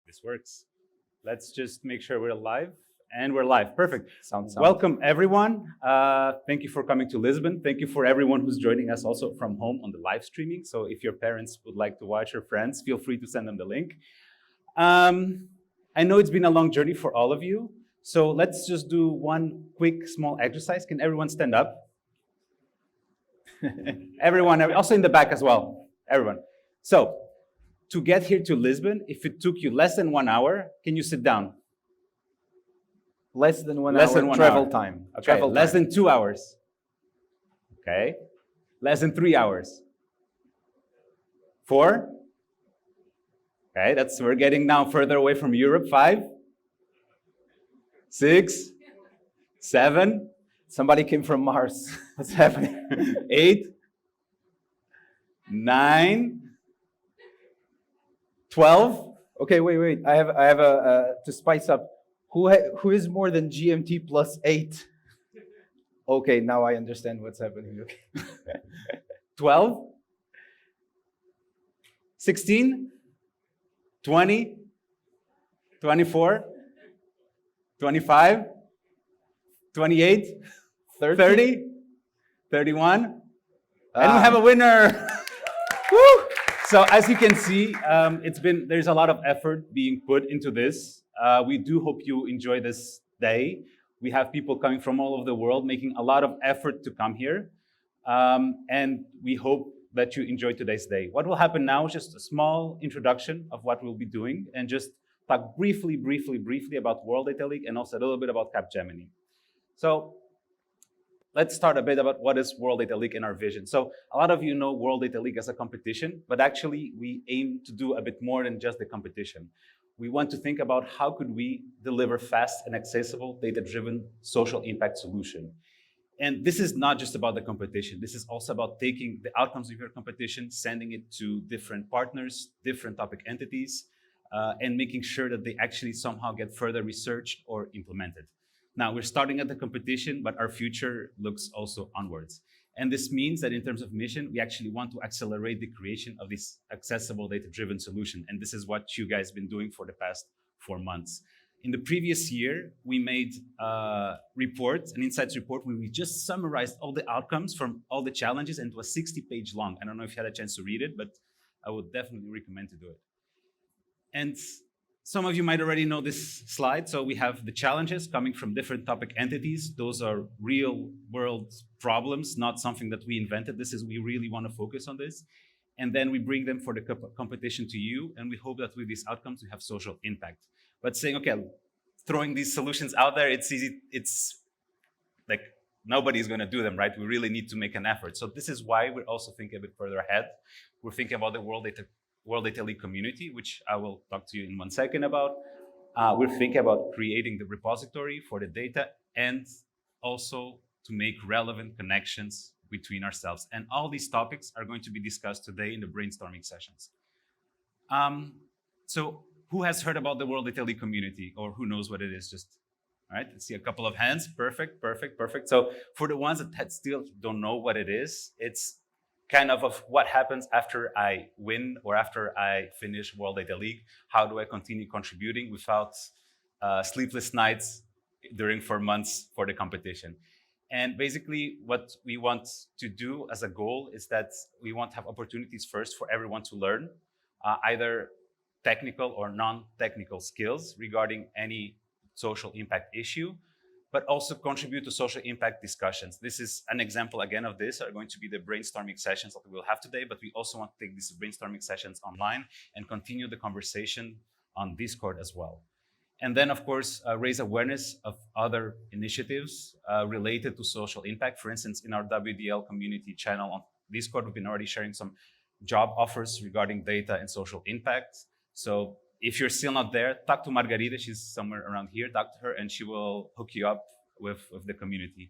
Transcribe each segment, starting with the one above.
This works. Let's just make sure we're live. And we're live. Perfect. Sounds. Welcome, everyone. Thank you for coming to Lisbon. Thank you for everyone who's joining us also from home on the live streaming. So if your parents would like to watch, or friends, feel free to send them the link. I know it's been a long journey for all of you. So let's just do one quick small exercise. Can everyone stand up? Everyone, also in the back as well. Everyone. So to get here to Lisbon, if it took you less than 1 hour, can you sit down? Less than one Less hour than 1 travel hour. time. Okay, Travel less time. than 2 hours. Okay. Less than 3 hours. 4? Okay, we're getting now further away from Europe. 5? 6? 7? Somebody came from Mars. What's happening? 8? 9? 12? Okay, wait. I have a to spice up. Who is more than GMT plus 8? Okay, now I understand what's happening. Okay. 12? 16? 20? 24? 25? 28? 30? 31? And we have a winner! Woo! So as you can see, there's a lot of effort being put into this. We do hope you enjoy this day. We have people coming from all over the world making a lot of effort to come here. And we hope that you enjoy today's day. What will happen now is just a small introduction of what we'll be doing and just talk briefly about World Data League and also a little bit about Capgemini. So let's start a bit about what is World Data League and our vision. So a lot of you know World Data League as a competition, but actually we aim to do a bit more than just the competition. We want to think about how could we deliver fast and accessible data-driven social impact solution. And this is not just about the competition. This is also about taking the outcomes of your competition, sending it to different partners, different topic entities, and making sure that they actually somehow get further researched or implemented. Now, we're starting at the competition, but our future looks also onwards. And this means that in terms of mission, we actually want to accelerate the creation of this accessible data-driven solution. And this is what you guys have been doing for the past 4 months. In the previous year, we made a report, an insights report, where we just summarized all the outcomes from all the challenges, and it was 60-page long. I don't know if you had a chance to read it, but I would definitely recommend to do it. And some of you might already know this slide. So we have the challenges coming from different topic entities. Those are real world problems, not something that we invented. We really want to focus on this. And then we bring them for the competition to you. And we hope that with these outcomes, we have social impact. But saying, okay, throwing these solutions out there, it's easy. It's like nobody's going to do them, right? We really need to make an effort. So this is why we're also thinking a bit further ahead. We're thinking about the World Data League community, which I will talk to you in 1 second about. We're thinking about creating the repository for the data and also to make relevant connections between ourselves. And all these topics are going to be discussed today in the brainstorming sessions. So who has heard about the World Data League community, or who knows what it is? Just, all right, let's see a couple of hands. Perfect. So for the ones that still don't know what it is, it's kind of what happens after I win or after I finish World Data League. How do I continue contributing without sleepless nights during 4 months for the competition? And basically what we want to do as a goal is that we want to have opportunities first for everyone to learn either technical or non-technical skills regarding any social impact issue, but also contribute to social impact discussions. This is an example, again, of this, are going to be the brainstorming sessions that we'll have today, but we also want to take these brainstorming sessions online and continue the conversation on Discord as well. And then, of course, raise awareness of other initiatives related to social impact. For instance, in our WDL community channel on Discord, we've been already sharing some job offers regarding data and social impact. So if you're still not there, talk to Margarita. She's somewhere around here. Talk to her, and she will hook you up with the community.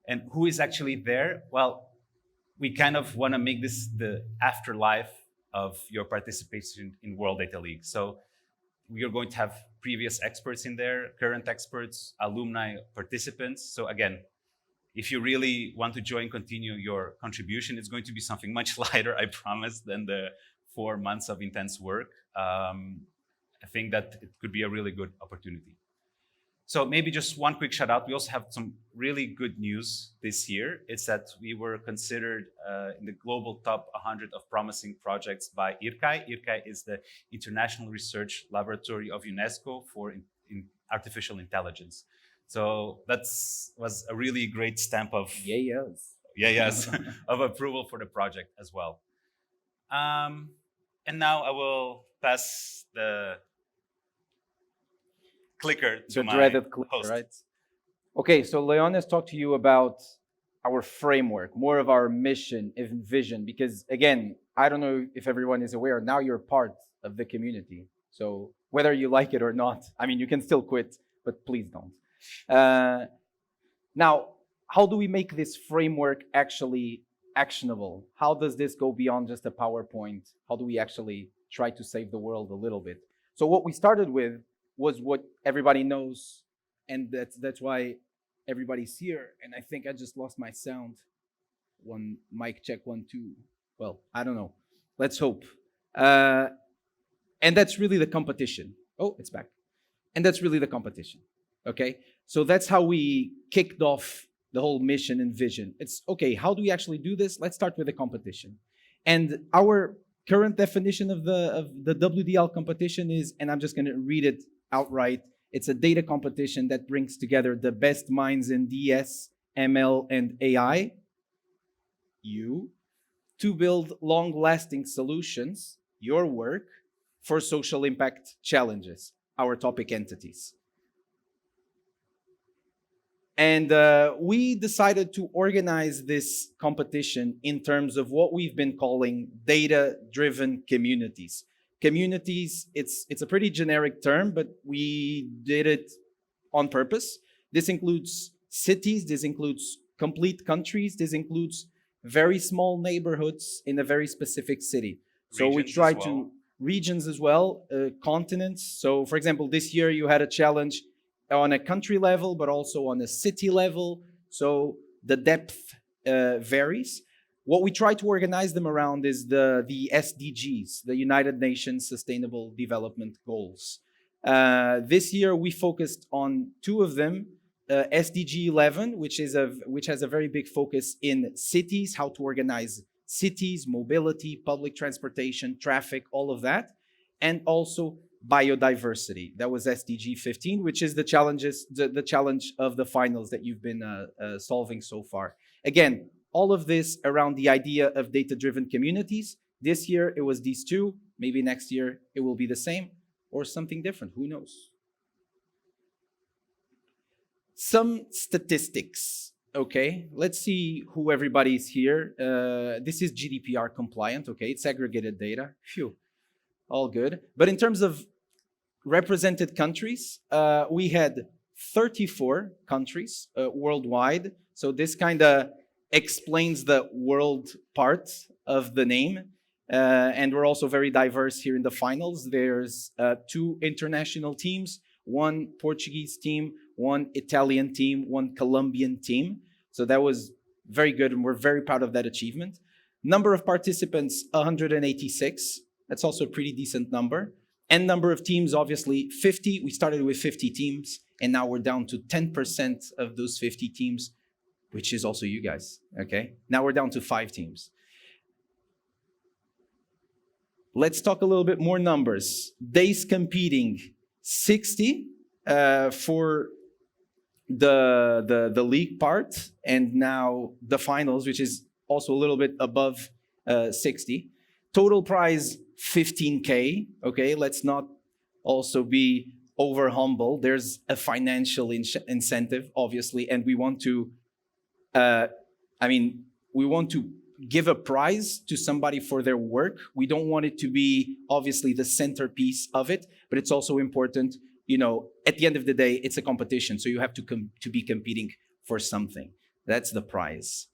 And who is actually there? Well, we kind of want to make this the afterlife of your participation in World Data League. So we are going to have previous experts in there, current experts, alumni, participants. So again, if you really want to continue your contribution, it's going to be something much lighter, I promise, than the 4 months of intense work. I think that it could be a really good opportunity. So maybe just one quick shout out. We also have some really good news this year. It's that we were considered in the global top 100 of promising projects by IRCAI. IRCAI is the International Research Laboratory of UNESCO for in artificial intelligence. So that was a really great stamp of yes of approval for the project as well. And now I will pass the clicker to my dreaded clicker, host. right? Okay, so Leon has talked to you about our framework, more of our mission and vision, because again, I don't know if everyone is aware, now you're part of the community. So whether you like it or not, I mean, you can still quit, but please don't. Now, how do we make this framework actually actionable? How does this go beyond just a PowerPoint? How do we actually try to save the world a little bit? So what we started with was what everybody knows, and that's why everybody's here. And I think I just lost my sound. One mic check, 1, 2. Well, I don't know. Let's hope. And that's really the competition. Oh, it's back. And that's really the competition. Okay? So that's how we kicked off the whole mission and vision. It's okay, how do we actually do this? Let's start with the competition. And our current definition of the WDL competition is, and I'm just going to read it outright, it's a data competition that brings together the best minds in DS, ML, and AI, to build long-lasting solutions, your work, for social impact challenges, our topic entities. And we decided to organize this competition in terms of what we've been calling data-driven communities. Communities, it's a pretty generic term, but we did it on purpose. This includes cities, this includes complete countries, this includes very small neighborhoods in a very specific city. So we try to, regions as well, continents. So for example, this year you had a challenge on a country level, but also on a city level. So the depth varies. What we try to organize them around is the SDGs, the United Nations Sustainable Development Goals. This year we focused on 2 of them, SDG 11, which has a very big focus in cities, how to organize cities, mobility, public transportation, traffic, all of that, and also biodiversity. That was SDG 15, which is the challenge of the finals that you've been solving so far. Again, all of this around the idea of data-driven communities. This year it was these 2. Maybe next year it will be the same or something different. Who knows? Some statistics. Okay, let's see who everybody's here. This is GDPR compliant. Okay, it's aggregated data. Phew, all good. But in terms of represented countries, we had 34 countries worldwide. So this kind of explains the world part of the name. And we're also very diverse here in the finals. There's 2 international teams, 1 Portuguese team, 1 Italian team, 1 Colombian team. So that was very good, and we're very proud of that achievement. Number of participants, 186. That's also a pretty decent number. And number of teams, obviously, 50. We started with 50 teams, and now we're down to 10% of those 50 teams, which is also you guys, okay? Now we're down to 5 teams. Let's talk a little bit more numbers. Days competing, 60 for the league part, and now the finals, which is also a little bit above 60. Total prize, 15K, okay? Let's not also be over humble. There's a financial incentive, obviously, and we want to, we want to give a prize to somebody for their work. We don't want it to be, obviously, the centerpiece of it, but it's also important, you know, at the end of the day, it's a competition, so you have to be competing for something. That's the prize.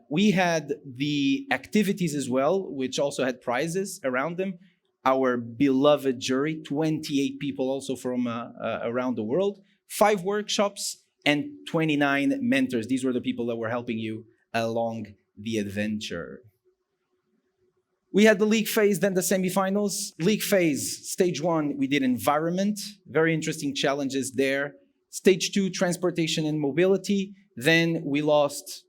We had the activities as well, which also had prizes around them. Our beloved jury, 28 people also from around the world, 5 workshops, and 29 mentors. These were the people that were helping you along the adventure. We had the league phase, then the semifinals. League phase, stage 1, we did environment. Very interesting challenges there. Stage 2, transportation and mobility. Then we lost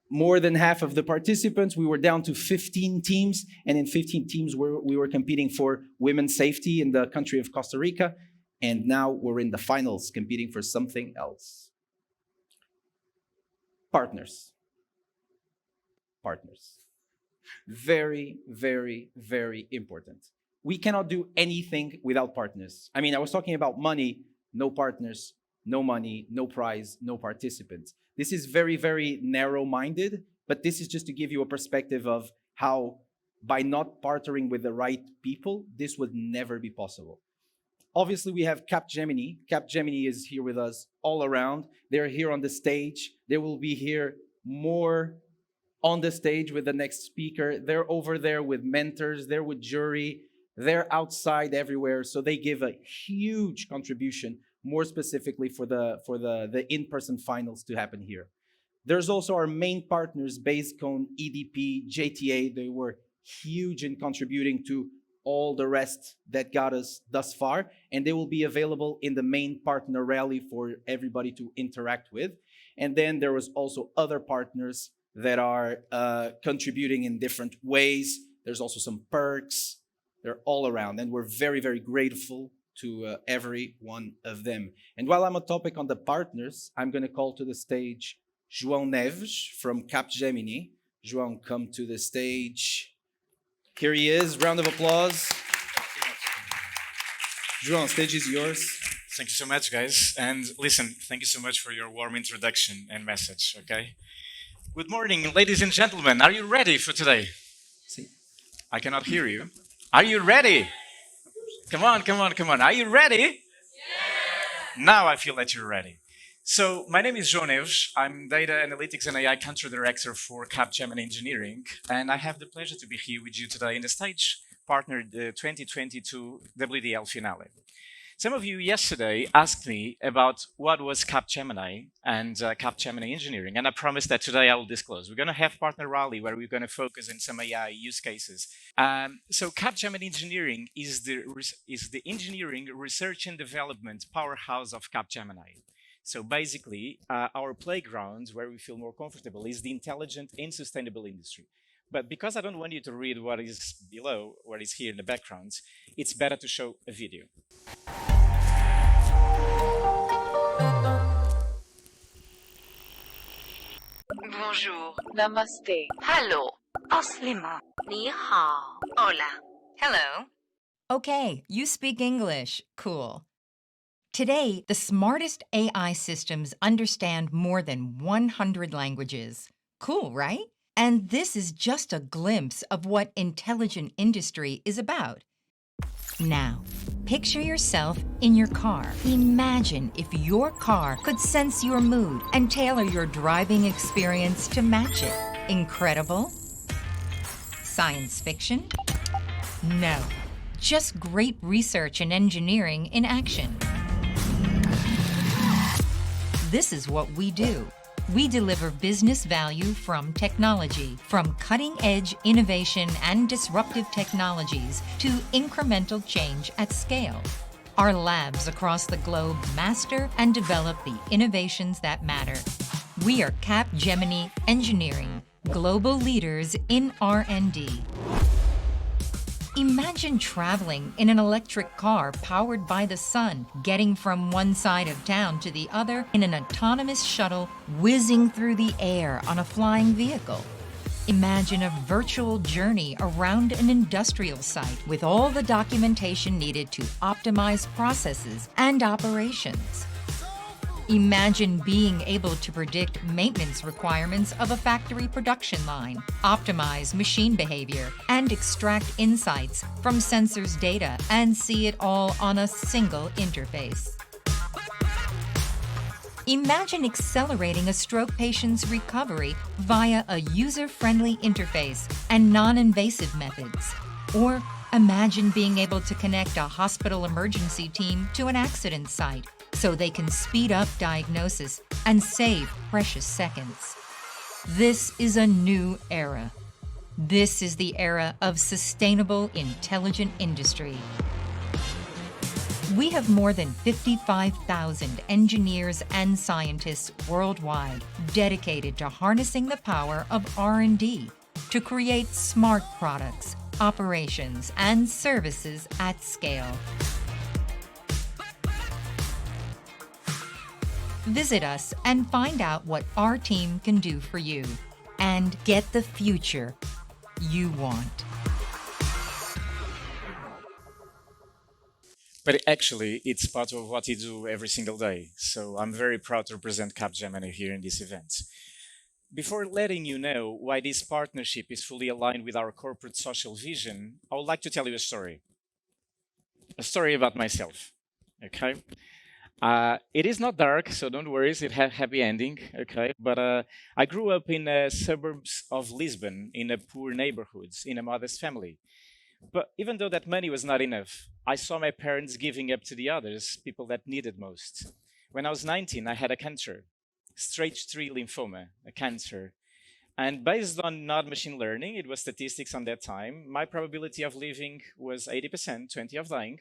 more than half of the participants. We were down to 15 teams, and in 15 teams, we were competing for women's safety in the country of Costa Rica, and now we're in the finals, competing for something else. Partners. Partners. Very, very, very important. We cannot do anything without partners. I mean, I was talking about money, no partners, no money, no prize, no participants. This is very, very narrow-minded, but this is just to give you a perspective of how, by not partnering with the right people, this would never be possible. Obviously, we have Capgemini. Capgemini is here with us all around. They're here on the stage. They will be here more on the stage with the next speaker. They're over there with mentors. They're with jury. They're outside everywhere. So they give a huge contribution, more specifically for the in-person finals to happen here. There's also our main partners, Basecone, EDP, JTA. They were huge in contributing to all the rest that got us thus far. And they will be available in the main partner rally for everybody to interact with. And then there was also other partners that are contributing in different ways. There's also some perks. They're all around. And we're very, very grateful to every one of them. And while I'm on topic on the partners, I'm going to call to the stage João Neves from Capgemini. João, come to the stage. Here he is. Round of applause. João, stage is yours. Thank you so much, guys. And listen, thank you so much for your warm introduction and message, okay? Good morning, ladies and gentlemen. Are you ready for today? See. I cannot hear you. Are you ready? Come on, come on, come on. Are you ready? Yeah. Now I feel that you're ready. So my name is João Neves. I'm Data Analytics and AI Country Director for Capgemini Engineering. And I have the pleasure to be here with you today in the stage partner the 2022 WDL finale. Some of you yesterday asked me about what was Capgemini and Capgemini Engineering, and I promised that today I will disclose. We're going to have Partner Rally where we're going to focus on some AI use cases. So Capgemini Engineering is the engineering research and development powerhouse of Capgemini. So basically, our playground where we feel more comfortable is the intelligent and sustainable industry. But because I don't want you to read what is below, what is here in the background, it's better to show a video. Bonjour. Namaste. Hello. Aslima. Ni hao. Hola. Hello. Okay, you speak English. Cool. Today, the smartest AI systems understand more than 100 languages. Cool, right? And this is just a glimpse of what intelligent industry is about. Now, picture yourself in your car. Imagine if your car could sense your mood and tailor your driving experience to match it. Incredible? Science fiction? No, just great research and engineering in action. This is what we do. We deliver business value from technology, from cutting-edge innovation and disruptive technologies to incremental change at scale. Our labs across the globe master and develop the innovations that matter. We are Capgemini Engineering, global leaders in R&D. Imagine traveling in an electric car powered by the sun, getting from one side of town to the other in an autonomous shuttle whizzing through the air on a flying vehicle. Imagine a virtual journey around an industrial site with all the documentation needed to optimize processes and operations. Imagine being able to predict maintenance requirements of a factory production line, optimize machine behavior, and extract insights from sensors data and see it all on a single interface. Imagine accelerating a stroke patient's recovery via a user-friendly interface and non-invasive methods. Or imagine being able to connect a hospital emergency team to an accident site so they can speed up diagnosis and save precious seconds. This is a new era. This is the era of sustainable, intelligent industry. We have more than 55,000 engineers and scientists worldwide dedicated to harnessing the power of R&D to create smart products, operations, and services at scale. Visit us and find out what our team can do for you and get the future you want. But actually, it's part of what we do every single day. So I'm very proud to represent Capgemini here in this event. Before letting you know why this partnership is fully aligned with our corporate social vision, I would like to tell you a story. A story about myself, okay? It is not dark, so don't worry, it has a happy ending, okay? But I grew up in suburbs of Lisbon, in a poor neighborhoods, in a modest family. But even though that money was not enough, I saw my parents giving up to the others, people that needed most. When I was 19, I had a cancer, stage 3 lymphoma, a cancer. And based on not machine learning, it was statistics on that time, my probability of living was 80%, 20 of dying.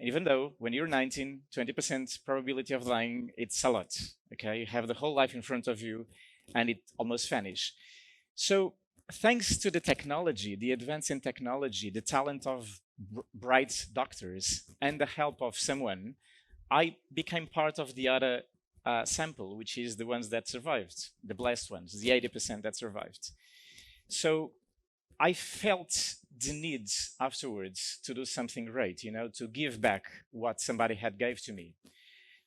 Even though when you're 19, 20% probability of dying, it's a lot, okay? You have the whole life in front of you and it almost vanished. So thanks to the technology, the advance in technology, the talent of bright doctors and the help of someone, I became part of the other sample, which is the ones that survived, the blessed ones, the 80% that survived. So I felt the need afterwards to do something great, you know, to give back what somebody had gave to me.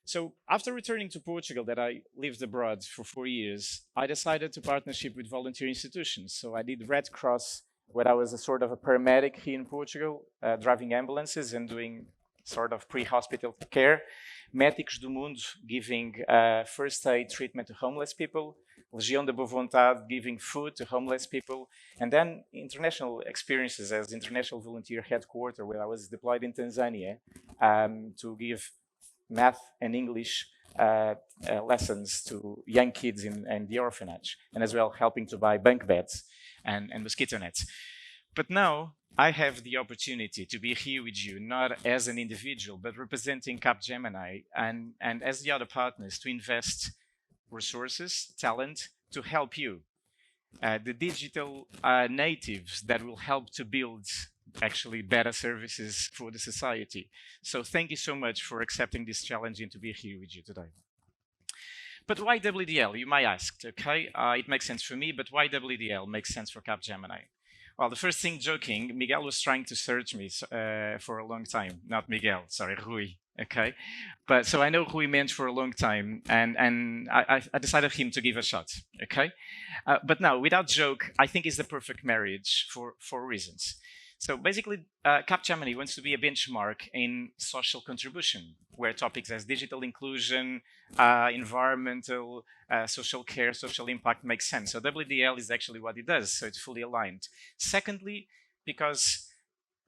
So after returning to Portugal, that I lived abroad for 4 years, I decided to partnership with volunteer institutions. So I did Red Cross, where I was a sort of a paramedic here in Portugal, driving ambulances and doing sort of pre-hospital care. Médicos do Mundo, giving first aid treatment to homeless people. Legião da Boa Vontade, giving food to homeless people. And then international experiences as international volunteer headquarter, where I was deployed in Tanzania to give math and English lessons to young kids in the orphanage, and as well helping to buy bunk beds and mosquito nets. But now I have the opportunity to be here with you, not as an individual, but representing Capgemini and as the other partners to invest resources, talent to help you. The digital natives that will help to build actually better services for the society. So thank you so much for accepting this challenge and to be here with you today. But why WDL, you might ask, okay? It makes sense for me, but why WDL makes sense for Capgemini? Well, the first thing, joking, Miguel was trying to search me for a long time. Not Miguel, sorry, Rui, okay? But so I know Rui meant for a long time, and I decided him to give a shot, okay? But now, without joke, I think it's the perfect marriage for 4 reasons. So basically, Capgemini wants to be a benchmark in social contribution, where topics as digital inclusion, environmental, social care, social impact make sense. So WDL is actually what it does, so it's fully aligned. Secondly, because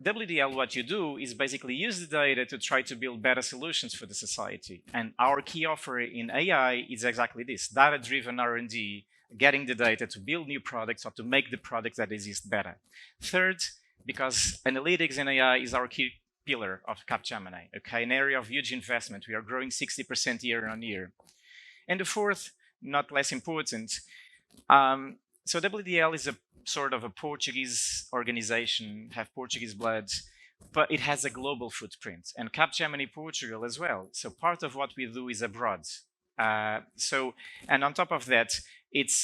WDL, what you do is basically use the data to try to build better solutions for the society. And our key offer in AI is exactly this, data-driven R&D, getting the data to build new products or to make the products that exist better. Third, because analytics and AI is our key pillar of Capgemini, okay? An area of huge investment. We are growing 60% year on year. And the fourth, not less important, so WDL is a sort of a Portuguese organization, have Portuguese blood, but it has a global footprint, and Capgemini Portugal as well. So part of what we do is abroad. And on top of that,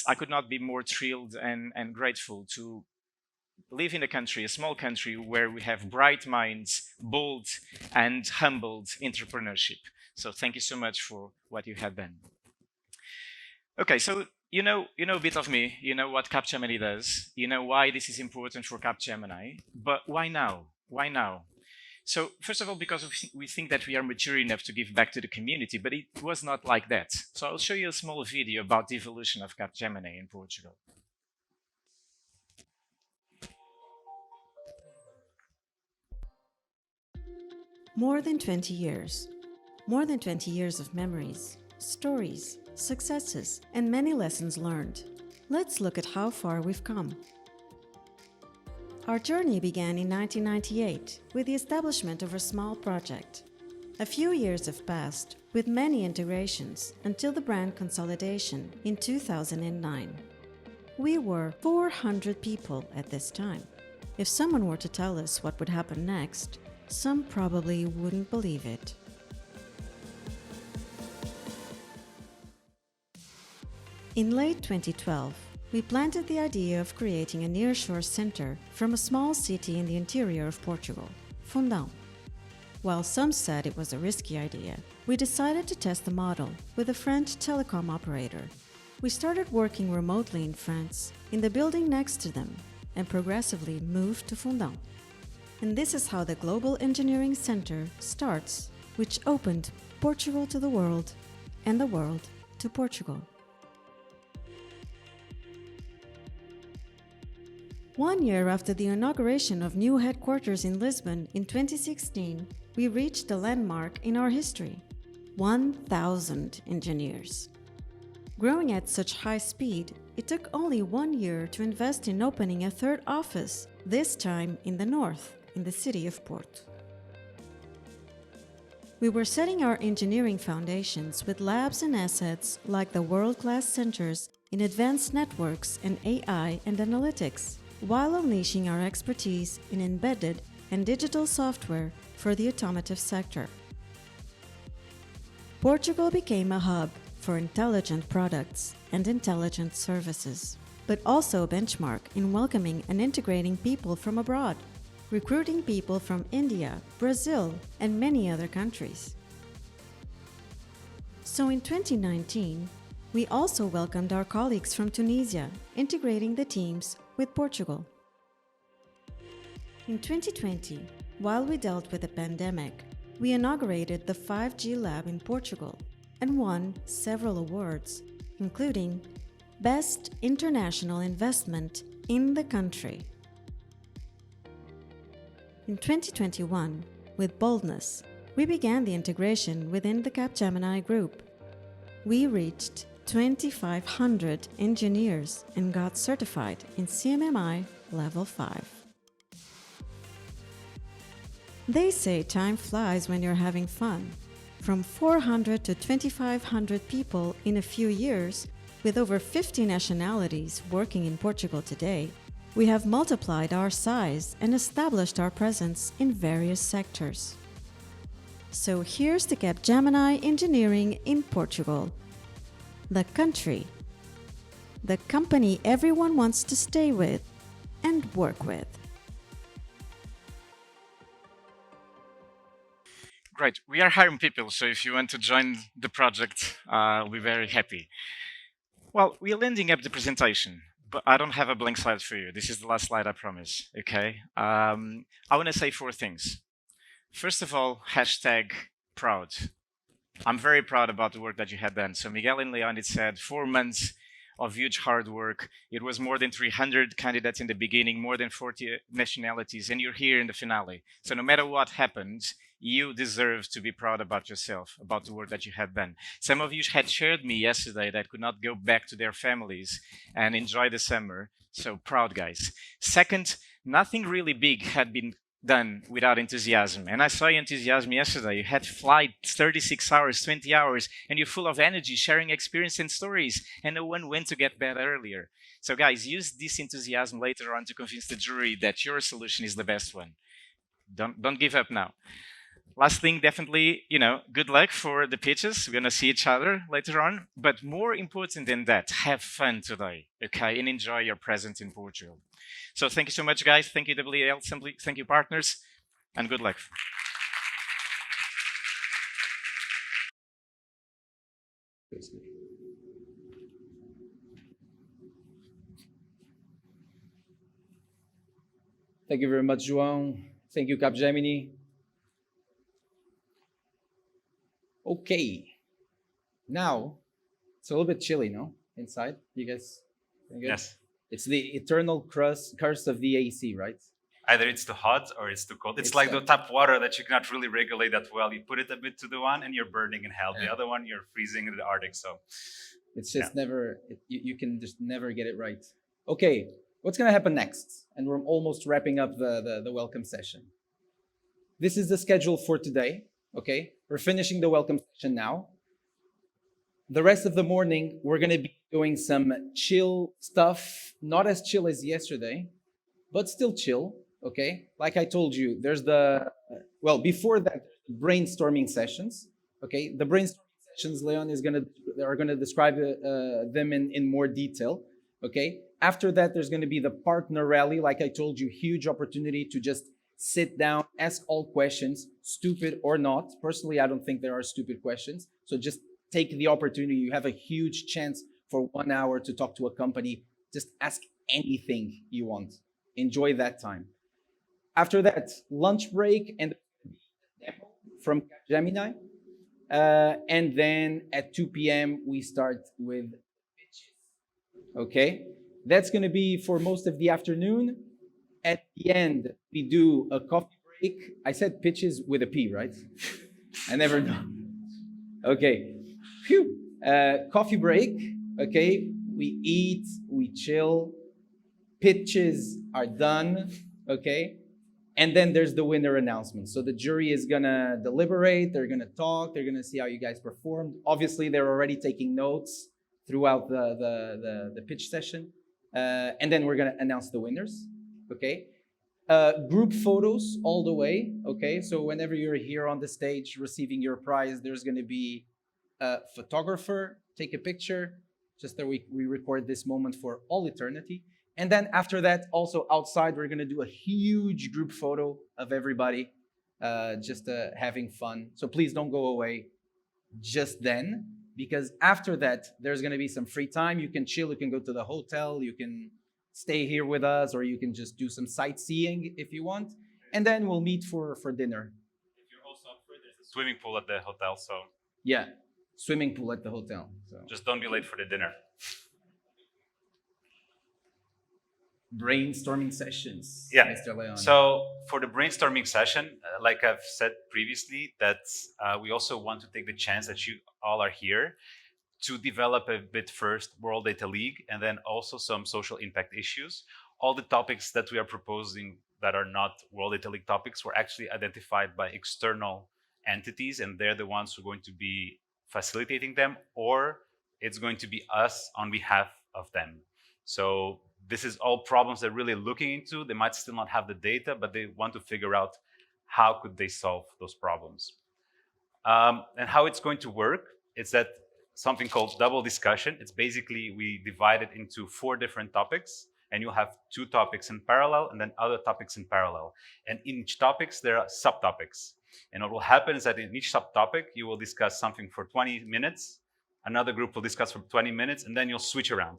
I could not be more thrilled and grateful to live in a country, a small country, where we have bright minds, bold and humbled entrepreneurship. So thank you so much for what you have done. Okay, so you know a bit of me, you know what Capgemini does, you know why this is important for Capgemini, but why now? Why now? So first of all, because we think that we are mature enough to give back to the community, but it was not like that. So I'll show you a small video about the evolution of Capgemini in Portugal. More than 20 years. More than 20 years of memories, stories, successes, and many lessons learned. Let's look at how far we've come. Our journey began in 1998 with the establishment of a small project. A few years have passed with many integrations until the brand consolidation in 2009. We were 400 people at this time. If someone were to tell us what would happen next, some probably wouldn't believe it. In late 2012, we planted the idea of creating a nearshore center from a small city in the interior of Portugal, Fundão. While some said it was a risky idea, we decided to test the model with a French telecom operator. We started working remotely in France, in the building next to them, and progressively moved to Fundão. And this is how the Global Engineering Center starts, which opened Portugal to the world and the world to Portugal. 1 year after the inauguration of new headquarters in Lisbon in 2016, we reached a landmark in our history: 1,000 engineers. Growing at such high speed, it took only 1 year to invest in opening a third office, this time in the north, in the city of Porto. We were setting our engineering foundations with labs and assets like the world-class centers in advanced networks and AI and analytics, while unleashing our expertise in embedded and digital software for the automotive sector. Portugal became a hub for intelligent products and intelligent services, but also a benchmark in welcoming and integrating people from abroad, recruiting people from India, Brazil, and many other countries. So in 2019, we also welcomed our colleagues from Tunisia, integrating the teams with Portugal. In 2020, while we dealt with the pandemic, we inaugurated the 5G lab in Portugal and won several awards, including Best International Investment in the country. In 2021, with boldness, we began the integration within the Capgemini group. We reached 2,500 engineers and got certified in CMMI Level 5. They say time flies when you're having fun. From 400 to 2,500 people in a few years, with over 50 nationalities working in Portugal today, we have multiplied our size and established our presence in various sectors. So here's the Capgemini Engineering in Portugal. The country. The company everyone wants to stay with and work with. Great. We are hiring people, so if you want to join the project, I'll be very happy. Well, we're ending up the presentation, but I don't have a blank slide for you. This is the last slide, I promise. Okay. I want to say 4 things. First of all, #proud. I'm very proud about the work that you had done. So Miguel and Leonid said 4 months of huge hard work. It was more than 300 candidates in the beginning, more than 40 nationalities, and you're here in the finale. So no matter what happens, you deserve to be proud about yourself, about the work that you had done. Some of you had shared me yesterday that could not go back to their families and enjoy the summer. So proud, guys. Second, nothing really big had been done without enthusiasm. And I saw your enthusiasm yesterday. You had flight 36 hours, 20 hours, and you're full of energy, sharing experience and stories, and no one went to get bed earlier. So guys, use this enthusiasm later on to convince the jury that your solution is the best one. Don't give up now. Last thing, definitely, good luck for the pitches. We're going to see each other later on. But more important than that, have fun today, okay? And enjoy your presence in Portugal. So thank you so much, guys. Thank you, WDL Assembly. Thank you, partners. And good luck. Thank you very much, João. Thank you, Capgemini. Okay. Now, it's a little bit chilly, no? Inside? You guys? Yes. It's the eternal curse of the AC, right? Either it's too hot or it's too cold. It's It's like the tap water that you cannot really regulate that well. You put it a bit to the one and you're burning in hell. Yeah. The other one, you're freezing in the Arctic. So It's just never, you can just never get it right. Okay, what's going to happen next? And we're almost wrapping up the welcome session. This is the schedule for today, okay? We're finishing the welcome session now. The rest of the morning, we're going to be doing some chill stuff, not as chill as yesterday, but still chill, okay? Like I told you, there's before that, brainstorming sessions, okay? The brainstorming sessions, Leon are gonna describe them in more detail, okay? After that, there's gonna be the partner rally, like I told you, huge opportunity to just sit down, ask all questions, stupid or not. Personally, I don't think there are stupid questions, so just take the opportunity. You have a huge chance for 1 hour to talk to a company. Just ask anything you want. Enjoy that time. After that, lunch break and demo from Capgemini. And then at 2 p.m., we start with pitches. Okay? That's going to be for most of the afternoon. At the end, we do a coffee break. I said pitches with a P, right? I never know. Okay. Phew. Coffee break. Okay. We eat, we chill. Pitches are done. Okay. And then there's the winner announcement. So the jury is gonna deliberate, they're gonna talk, they're gonna see how you guys performed. Obviously, they're already taking notes throughout the pitch session. And then we're gonna announce the winners, okay? Group photos all the way, okay? So whenever you're here on the stage receiving your prize, there's gonna be a photographer, take a picture, just that we record this moment for all eternity. And then after that, also outside, we're gonna do a huge group photo of everybody, just having fun. So please don't go away just then, because after that, there's gonna be some free time. You can chill, you can go to the hotel, you can stay here with us, or you can just do some sightseeing if you want. And then we'll meet for dinner. If you're also up for it, there's a swimming pool at the hotel, so Yeah, swimming pool at the hotel. So. just don't be late for the dinner. Brainstorming sessions, Yeah. Mr. Leon. So for the brainstorming session, like I've said previously, that we also want to take the chance that you all are here to develop a bit first World Data League and then also some social impact issues. All the topics that we are proposing that are not World Data League topics were actually identified by external entities, and they're the ones who are going to be facilitating them, or it's going to be us on behalf of them. So this is all problems they're really looking into. They might still not have the data, but they want to figure out how could they solve those problems. And how it's going to work is that something called double discussion. It's basically, we divide it into 4 different topics, and you'll have 2 topics in parallel and then other topics in parallel. And in each topics, there are subtopics. And what will happen is that in each subtopic, you will discuss something for 20 minutes, another group will discuss for 20 minutes, and then you'll switch around.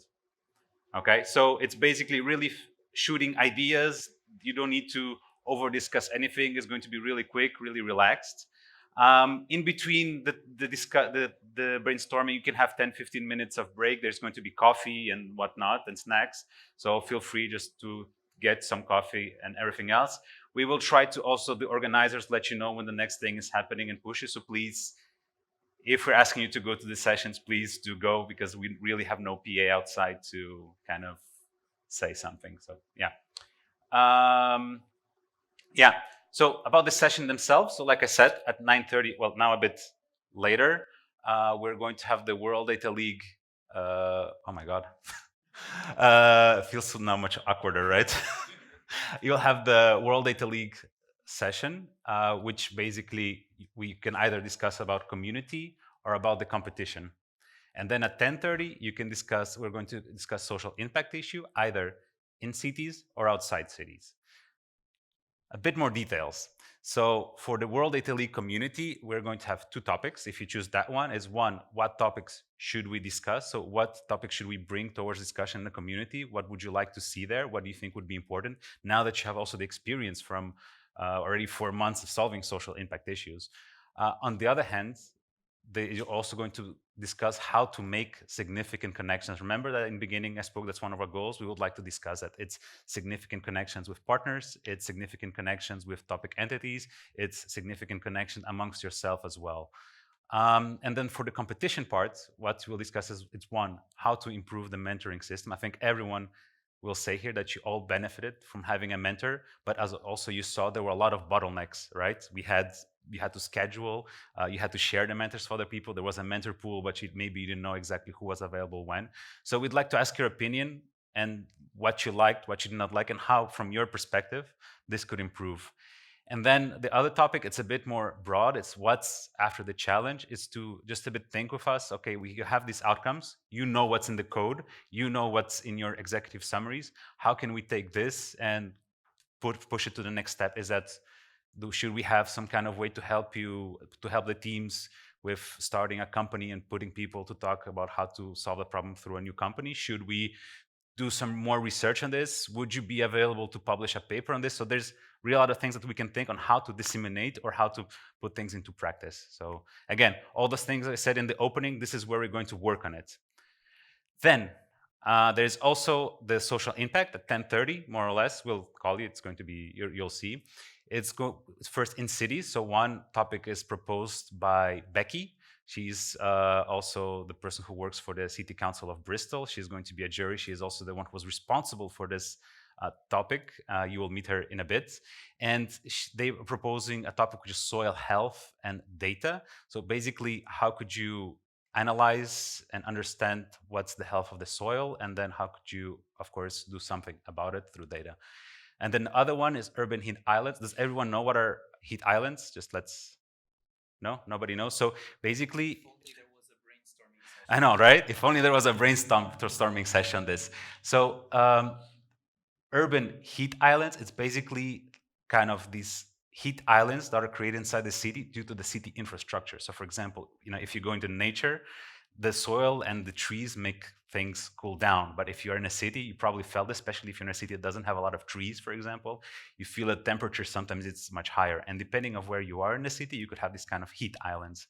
Okay, so it's basically really shooting ideas. You don't need to over discuss anything. It's going to be really quick, really relaxed. In between the brainstorming, you can have 10-15 minutes of break. There's going to be coffee and whatnot and snacks. So feel free just to get some coffee and everything else. We will try to also, the organizers, let you know when the next thing is happening and push it. So please, if we're asking you to go to the sessions, please do go, because we really have no PA outside to kind of say something. So yeah. So about the session themselves. So like I said, at 9:30, well, now a bit later, we're going to have the World Data League. Oh my God. It feels so now much awkwarder, right? You'll have the World Data League session, which basically we can either discuss about community or about the competition. And then at 10:30, we're going to discuss social impact issue, either in cities or outside cities. A bit more details. So for the World Data League community, we're going to have 2 topics. If you choose that one, is one, what topics should we discuss? So what topics should we bring towards discussion in the community? What would you like to see there? What do you think would be important? Now that you have also the experience from already 4 months of solving social impact issues. On the other hand, you're also going to discuss how to make significant connections. Remember that in the beginning I spoke, that's one of our goals. We would like to discuss that. It's significant connections with partners, it's significant connections with topic entities, it's significant connection amongst yourself as well. And then for the competition part, what we'll discuss is, it's one, how to improve the mentoring system. I think everyone will say here that you all benefited from having a mentor, but as also you saw, there were a lot of bottlenecks, right? You had to schedule, you had to share the mentors for other people. There was a mentor pool, but maybe you didn't know exactly who was available when. So we'd like to ask your opinion and what you liked, what you did not like, and how, from your perspective, this could improve. And then the other topic, it's a bit more broad. It's what's after the challenge, is to just a bit think with us, okay, we have these outcomes. You know what's in the code. You know what's in your executive summaries. How can we take this and push it to the next step? Should we have some kind of way to help the teams with starting a company and putting people to talk about how to solve the problem through a new company? Should we do some more research on this? Would you be available to publish a paper on this? So there's real other things that we can think on how to disseminate or how to put things into practice. So again, all those things I said in the opening, this is where we're going to work on it. Then there's also the social impact at 10:30, more or less. We'll call you. It's going to be, you'll see. It's first in cities. So one topic is proposed by Becky. She's also the person who works for the City Council of Bristol. She's going to be a jury. She is also the one who was responsible for this topic. You will meet her in a bit. And they are proposing a topic which is soil health and data. So basically, how could you analyze and understand what's the health of the soil? And then how could you, of course, do something about it through data? And then the other one is urban heat islands. Does everyone know what are heat islands? No, nobody knows. So basically, if only there was a brainstorming session. I know, right? If only there was a brainstorming session on this. So urban heat islands, it's basically kind of these heat islands that are created inside the city due to the city infrastructure. So for example, if you go into nature, the soil and the trees make things cool down. But if you're in a city, you probably felt, especially if you're in a city that doesn't have a lot of trees, for example, you feel the temperature sometimes it's much higher. And depending on where you are in the city, you could have these kind of heat islands.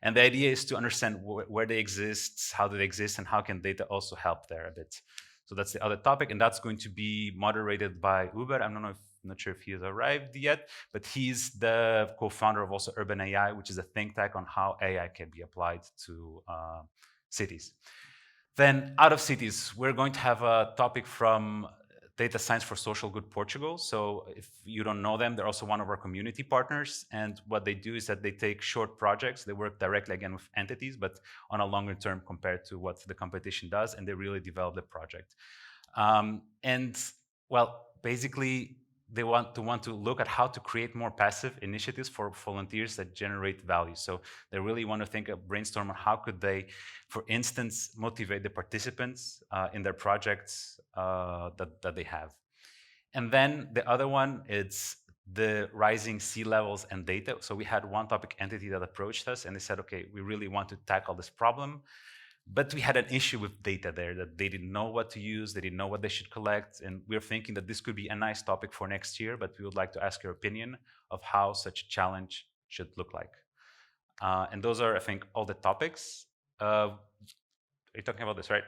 And the idea is to understand where they exist, how do they exist, and how can data also help there a bit. So that's the other topic, and that's going to be moderated by Uber. I'm not sure if he has arrived yet, but he's the co-founder of also Urban AI, which is a think tank on how AI can be applied to cities. Then out of cities, we're going to have a topic from Data Science for Social Good Portugal. So if you don't know them, they're also one of our community partners. And what they do is that they take short projects. They work directly, again, with entities, but on a longer term compared to what the competition does. And they really develop the project. Basically, they want to look at how to create more passive initiatives for volunteers that generate value. So they really want to think of brainstorm on how could they, for instance, motivate the participants in their projects that they have. And then the other one, it's the rising sea levels and data. So we had one topic entity that approached us and they said, okay, we really want to tackle this problem. But we had an issue with data there, that they didn't know what to use, they didn't know what they should collect, and we're thinking that this could be a nice topic for next year, but we would like to ask your opinion of how such a challenge should look like. And those are, I think, all the topics. Are you talking about this, right?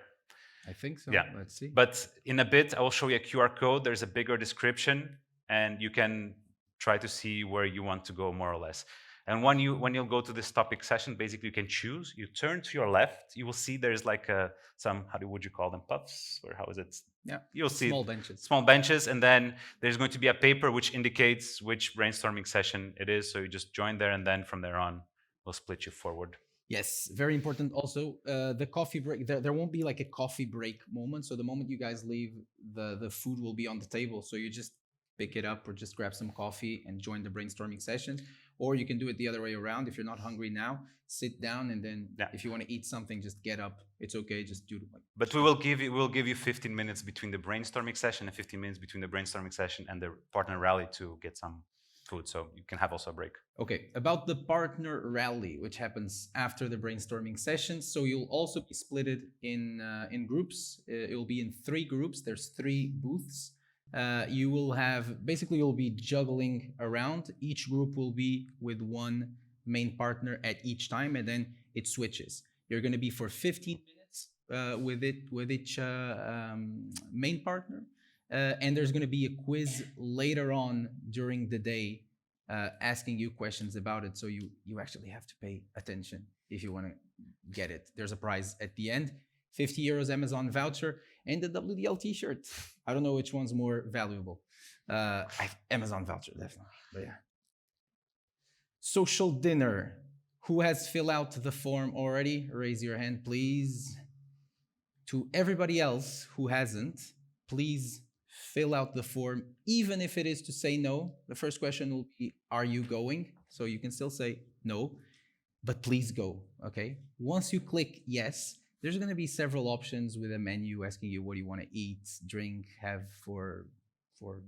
I think so. Yeah. Let's see. But in a bit, I will show you a QR code. There's a bigger description, and you can try to see where you want to go, more or less. And when you'll go to this topic session, basically you can choose. You turn to your left, you will see there's like some, would you call them, puffs? Or how is it? Yeah, you'll see small benches. Small benches, and then there's going to be a paper which indicates which brainstorming session it is. So you just join there, and then from there on, we'll split you forward. Yes, very important. Also, the coffee break. There won't be like a coffee break moment. So the moment you guys leave, the food will be on the table. So you just pick it up or just grab some coffee and join the brainstorming session. Or you can do it the other way around. If you're not hungry now, sit down, and then if you want to eat something, just get up. It's okay. Just do it. But we'll give you 15 minutes between the brainstorming session and 15 minutes between the brainstorming session and the partner rally to get some food. So you can have also a break. Okay. About the partner rally, which happens after the brainstorming session. So you'll also be splitted in groups. It will be in 3 groups. There's 3 booths. You will have, basically you'll be juggling around. Each group will be with one main partner at each time, and then it switches. You're going to be for 15 minutes with each main partner, and there's going to be a quiz later on during the day asking you questions about it, so you actually have to pay attention if you want to get it. There's a prize at the end, €50 Amazon voucher. and the WDL t-shirt. I don't know which one's more valuable. Amazon voucher, definitely, but yeah. Social dinner. Who has filled out the form already? Raise your hand, please. To everybody else who hasn't, please fill out the form, even if it is to say no. The first question will be, are you going? So you can still say no, but please go, okay? Once you click yes, there's gonna be several options with a menu asking you what do you wanna eat, drink, have for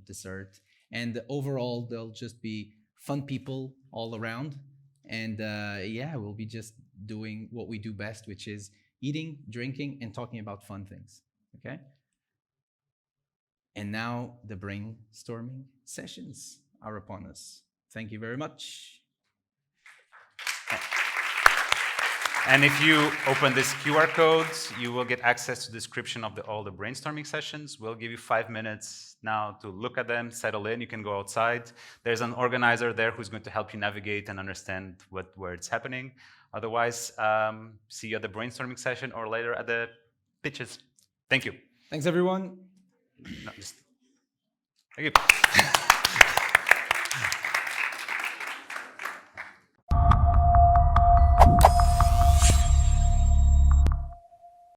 dessert. And overall, they'll just be fun people all around. And yeah, we'll be just doing what we do best, which is eating, drinking, and talking about fun things, okay? And now the brainstorming sessions are upon us. Thank you very much. And if you open this QR code, you will get access to the description of all the brainstorming sessions. We'll give you 5 minutes now to look at them, settle in. You can go outside. There's an organizer there who's going to help you navigate and understand where it's happening. Otherwise, see you at the brainstorming session or later at the pitches. Thank you. Thanks, everyone. No, thank you.